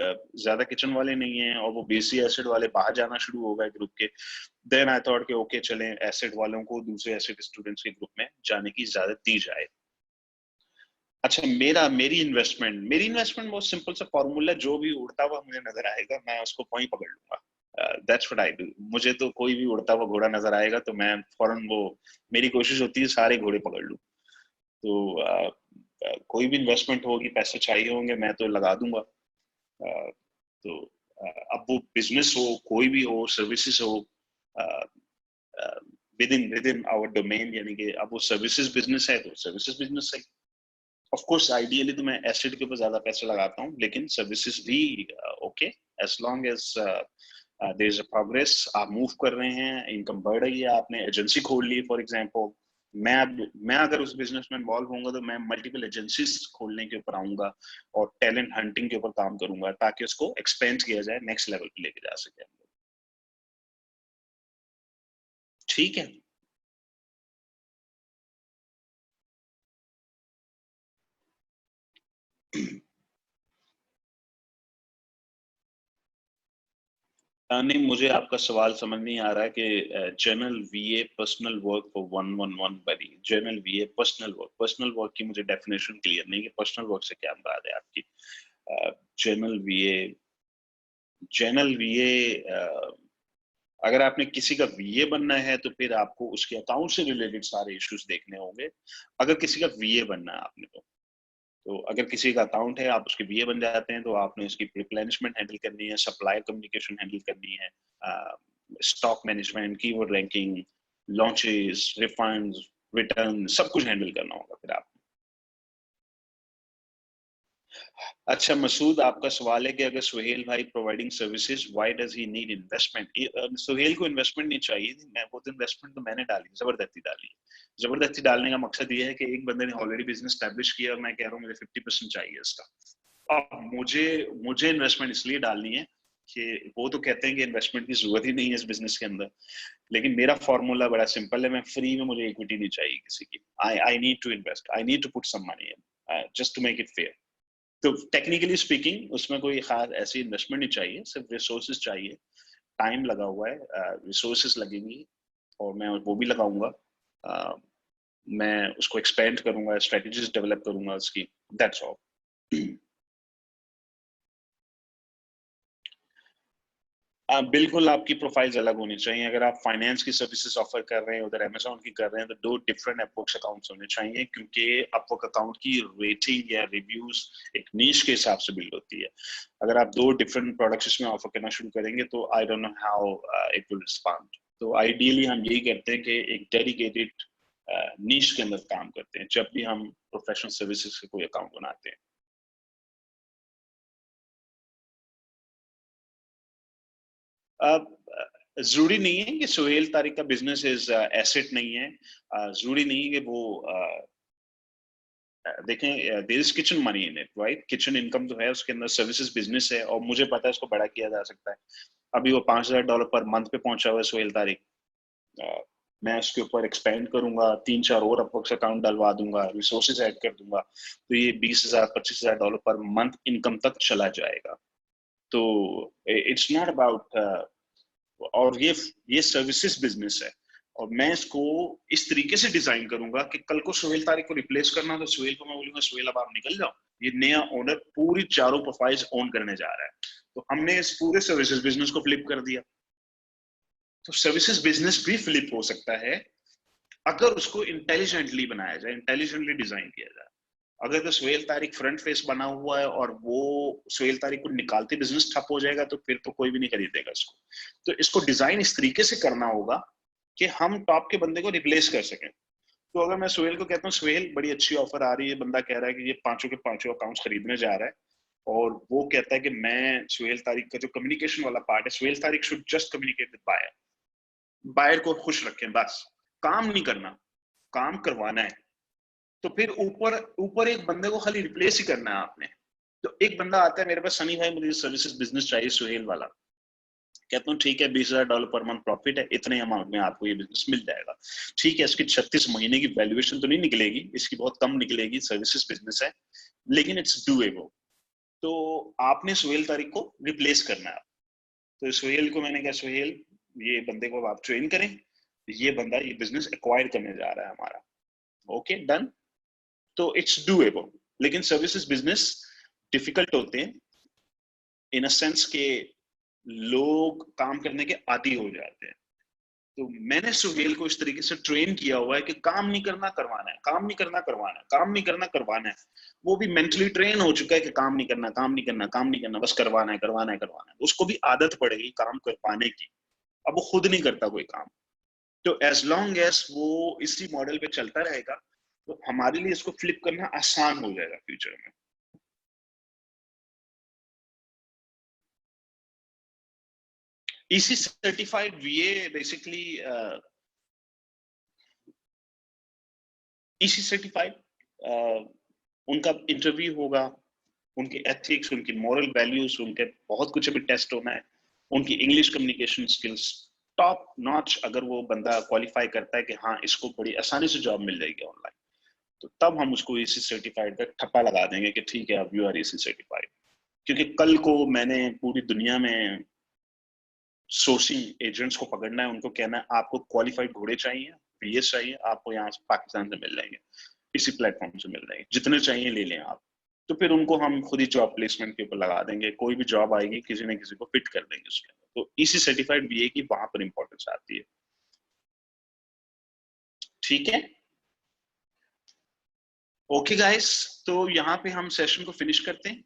ज्यादा किचन वाले नहीं है और वो बीसी एसेट वाले बाहर जाना शुरू हो गए ग्रुप के। देन आई थॉट कि ओके चलें, एसेट वालों को दूसरे एसेट स्टूडेंट्स के ग्रुप में जाने की इजाजत दी जाए। अच्छा, मेरी इन्वेस्टमेंट बहुत सिंपल सा फॉर्मूला है। जो भी उड़ता हुआ मुझे नजर आएगा मैं उसको वहीं पकड़ लूंगा। That's what I do. मुझे तो कोई भी उड़ता हुआ घोड़ा नजर आएगा तो मैं फौरन वो, मेरी कोशिश होती है सारे घोड़े पकड़ लूं। तो कोई भी इन्वेस्टमेंट होगी, पैसे चाहिए होंगे, मैं तो लगा दूंगा। तो अब वो बिजनेस हो, कोई भी हो, सर्विसेज हो, विद इन आवर डोमेन, यानी कि अब वो सर्विसेज बिजनेस है तो सर्विसेज बिजनेस है। ऑफ कोर्स आइडियली तो मैं एसेट के ऊपर ज्यादा पैसे लगाता हूँ, लेकिन सर्विसेज भी okay, as long as there is a progress, आप मूव कर रहे हैं, इनकम बढ़ रही है, आपने एजेंसी खोल ली फॉर एग्जांपल, मैं अगर उस बिजनेस में इन्वॉल्व होऊंगा तो मैं मल्टीपल एजेंसीज खोलने के ऊपर आऊंगा और टैलेंट हंटिंग के ऊपर काम करूंगा ताकि उसको एक्सपेंड किया जाए, नेक्स्ट लेवल पे लेके जा सके। ठीक है। नहीं, मुझे आपका सवाल समझ नहीं आ रहा है कि general VA personal work for 111 buddy, general VA personal work की मुझे डेफिनेशन क्लियर नहीं कि पर्सनल वर्क से क्या मुराद है आपकी। जनरल वीए, जनरल वीए, अगर आपने किसी का वीए बनना है तो फिर आपको उसके अकाउंट से रिलेटेड सारे इश्यूज देखने होंगे। अगर किसी का वीए बनना है आपने तो अगर किसी का अकाउंट है आप उसके वीए बन जाते हैं तो आपने उसकी रिप्लेनिशमेंट हैंडल करनी है, सप्लायर कम्युनिकेशन हैंडल करनी है, stock management, keyword ranking, launches, refunds, return, सब कुछ हैंडल करना होगा फिर आप। अच्छा मसूद, आपका सवाल है कि अगर सुहेल भाई providing services, why does he need investment? Suhail को इन्वेस्टमेंट नहीं चाहिए थी, मैं वो तो इन्वेस्टमेंट तो मैंने डाली, जबरदस्ती डाली। जबरदस्ती डालने का मकसद ये है कि एक बंदे ने ऑलरेडी बिजनेस स्टैब्लिश किया और मैं कह रहा हूँ मुझे 50% चाहिए इसका। अब मुझे मुझे इन्वेस्टमेंट इसलिए डालनी है कि वो तो कहते हैं कि इन्वेस्टमेंट की जरूरत ही नहीं है इस बिजनेस के अंदर, लेकिन मेरा फॉर्मूला बड़ा सिंपल है, मैं फ्री में, मुझे इक्विटी नहीं चाहिए किसी की। I need to invest, I need to put some money in just to make it fair. तो टेक्निकली स्पीकिंग उसमें कोई खास ऐसी इन्वेस्टमेंट नहीं चाहिए, सिर्फ रिसोर्सेज चाहिए। टाइम लगा हुआ है, रिसोर्सेज लगेंगी और मैं वो भी लगाऊंगा। uh, मैं उसको एक्सपेंड करूंगा, स्ट्रेटजीज डेवलप करूंगा उसकी, दैट्स ऑल। बिल्कुल आपकी प्रोफाइल्स अलग होनी चाहिए। अगर आप फाइनेंस की सर्विसेज ऑफर कर रहे हैं, उधर अमेजोन की कर रहे हैं, तो दो डिफरेंट अपवर्क्स अकाउंट्स होने चाहिए, क्योंकि अपवर्क अकाउंट की रेटिंग या रिव्यूज एक नीश के हिसाब से बिल्ड होती है। अगर आप दो डिफरेंट प्रोडक्ट्स इसमें ऑफर करना शुरू करेंगे तो I don't know how it will respond. तो आइडियली हम यही करते हैं कि एक डेडिकेटेड नीश के अंदर काम करते हैं जब भी हम प्रोफेशनल सर्विसेज के कोई अकाउंट बनाते हैं। अब जरूरी नहीं है कि सुहेल तारिक का बिजनेस इज एसेट नहीं है। जरूरी नहीं है कि वो देखें, there is kitchen money in it, right? Kitchen income जो है उसके अंदर सर्विसेज बिजनेस है और मुझे पता है इसको बड़ा किया जा सकता है। अभी वो $5,000 पर मंथ पे पहुंचा हुआ है सुहेल तारिक। मैं उसके ऊपर एक्सपेंड करूंगा, 3-4 और अपवर्क्स अकाउंट डलवा दूंगा, रिसोर्सेज ऐड कर दूंगा, तो ये $20,000-25,000 पर मंथ इनकम तक चला जाएगा। तो इट्स नॉट अबाउट, और ये सर्विसेज बिजनेस है। और मैं इसको इस तरीके से डिजाइन करूंगा कि कल को सुहेल तारिक को रिप्लेस करना तो सुहेल को मैं बोलूंगा सुहेल अब आप निकल जाओ, ये नया ओनर पूरी चारों प्रोफाइल्स ओन करने जा रहा है। तो हमने इस पूरे सर्विसेज बिजनेस को फ्लिप कर दिया। तो सर्विसेज बिजनेस भी फ्लिप हो सकता है अगर उसको इंटेलिजेंटली बनाया जाए, इंटेलिजेंटली डिजाइन किया जाए। अगर तो सुहेल तारिक फ्रंट फेस बना हुआ है और वो सुहेल तारिक को निकालते बिजनेस ठप हो जाएगा तो फिर तो कोई भी नहीं खरीदेगा इसको। तो इसको डिजाइन इस तरीके से करना होगा कि हम टॉप के बंदे को रिप्लेस कर सकें। तो अगर मैं सुहेल को कहता हूँ सुहेल बड़ी अच्छी ऑफर आ रही है, बंदा कह रहा है कि ये पांचों के पांचों अकाउंट्स खरीदने जा रहा है, और वो कहता है कि मैं सुहेल तारिक का जो कम्युनिकेशन वाला पार्ट है, Suhail Tariq should just communicate with buyer, buyer को खुश रखें बस, काम नहीं करना, काम करवाना है। तो फिर ऊपर ऊपर एक बंदे को खाली रिप्लेस ही करना है आपने। तो एक बंदा आता है मेरे पास, सनी भाई मुझे सर्विसेज बिजनेस चाहिए सुहेल वाला। कहता हूँ ठीक है, $20,000 पर मंथ प्रॉफिट है, इतने अमाउंट में आपको ये बिजनेस मिल जाएगा। ठीक है, इसकी 36 महीने की वैल्यूएशन तो नहीं निकलेगी, इसकी बहुत कम निकलेगी, सर्विसेज बिजनेस है, लेकिन इट्स डूएबल। तो आपने सुहेल तारिक को रिप्लेस करना है। तो सुहेल को मैंने कहा सुहेल ये बंदे को आप ट्रेन करें, ये बंदा ये बिजनेस एक्वायर करने जा रहा है हमारा। Okay done. तो इट्स डूएबल। लेकिन सर्विसेज बिजनेस डिफिकल्ट होते हैं इन अ सेंस के लोग काम करने के आदी हो जाते हैं। तो मैंने सुहेल को इस तरीके से ट्रेन किया हुआ है कि काम नहीं करना करवाना है, काम नहीं करना करवाना है, काम नहीं करना करवाना है। वो भी मेंटली ट्रेन हो चुका है कि काम नहीं करना, काम नहीं करना, काम नहीं करना, बस करवाना है, करवाना है, करवाना है। उसको भी आदत पड़ेगी काम कर पाने की। अब वो खुद नहीं करता कोई काम। तो एज लॉन्ग एज वो इसी मॉडल पे चलता रहेगा तो हमारे लिए इसको फ्लिप करना आसान हो जाएगा फ्यूचर में। इसी सर्टिफाइड वीए बेसिकली EC सर्टिफाइड, उनका इंटरव्यू होगा, उनके एथिक्स, उनकी मॉरल वैल्यूज, उनके बहुत कुछ अभी टेस्ट होना है, उनकी English communication skills top notch अगर वो बंदा क्वालिफाई करता है कि हाँ इसको बड़ी आसानी से जॉब मिल जाएगी ऑनलाइन, तो तब हम उसको EC सर्टिफाइड का ठप्पा लगा देंगे कि ठीक है अब यू आर EC सर्टिफाइड। क्योंकि कल को मैंने पूरी दुनिया में सोर्सिंग एजेंट्स को पकड़ना है, उनको कहना है आपको क्वालिफाइड घोड़े चाहिए, PS चाहिए, आपको यहाँ से पाकिस्तान से मिल जाएंगे, इसी प्लेटफॉर्म से मिल जाएंगे, जितने चाहिए ले लें आप। तो फिर उनको हम खुद ही जॉब प्लेसमेंट के ऊपर लगा देंगे, कोई भी जॉब आएगी किसी न किसी को फिट कर देंगे उसके अंदर। तो EC सर्टिफाइड भी है कि वहां पर इंपॉर्टेंस आती है। ठीक है, ओके गाइस, तो यहाँ पे हम सेशन को फिनिश करते हैं।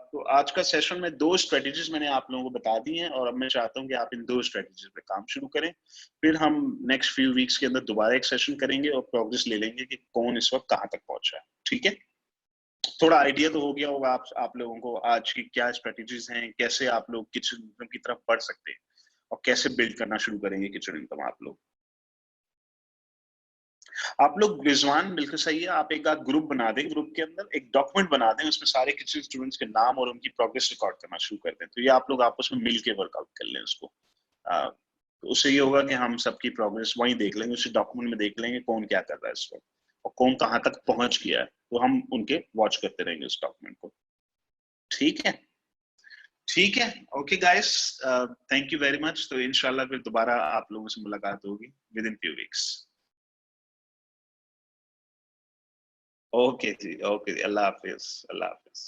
तो आज का सेशन में 2 स्ट्रेटेजीज मैंने आप लोगों को बता दी हैं, और अब मैं चाहता हूँ कि आप इन 2 स्ट्रेटेजीज पे काम शुरू करें। फिर हम नेक्स्ट फ्यू वीक्स के अंदर दोबारा एक सेशन करेंगे और प्रोग्रेस ले लेंगे कि कौन इस वक्त कहाँ तक पहुंचा है। ठीक है, थोड़ा आइडिया तो हो गया होगा आप लोगों को आज की क्या स्ट्रेटेजीज हैं, कैसे आप लोग किचन इनकम की तरफ बढ़ सकते हैं और कैसे बिल्ड करना शुरू करेंगे किचन इनकम। आप लोग रिजवान बिल्कुल सही है, आप एक आध ग्रुप बना दें, ग्रुप के अंदर एक डॉक्यूमेंट बना दें, उसमें सारे किचन स्टूडेंट्स के नाम और उनकी प्रोग्रेस रिकॉर्ड करना शुरू कर दें। तो ये आप लोग आपस में मिल के वर्कआउट कर लें उसको। तो उससे ये होगा कि हम सबकी प्रोग्रेस वहीं देख लेंगे, उसी डॉक्यूमेंट में देख लेंगे कौन क्या कर रहा है इस वक्त और कौन कहाँ तक पहुंच गया है, तो हम उनके वॉच करते रहेंगे उस डॉक्यूमेंट को। ठीक है, ठीक है, okay guys, thank you very much. तो इंशाल्लाह फिर दोबारा आप लोगों से मुलाकात होगी within few weeks. Okay जी, ओके, अल्लाह हाफिज, अल्लाह हाफिज।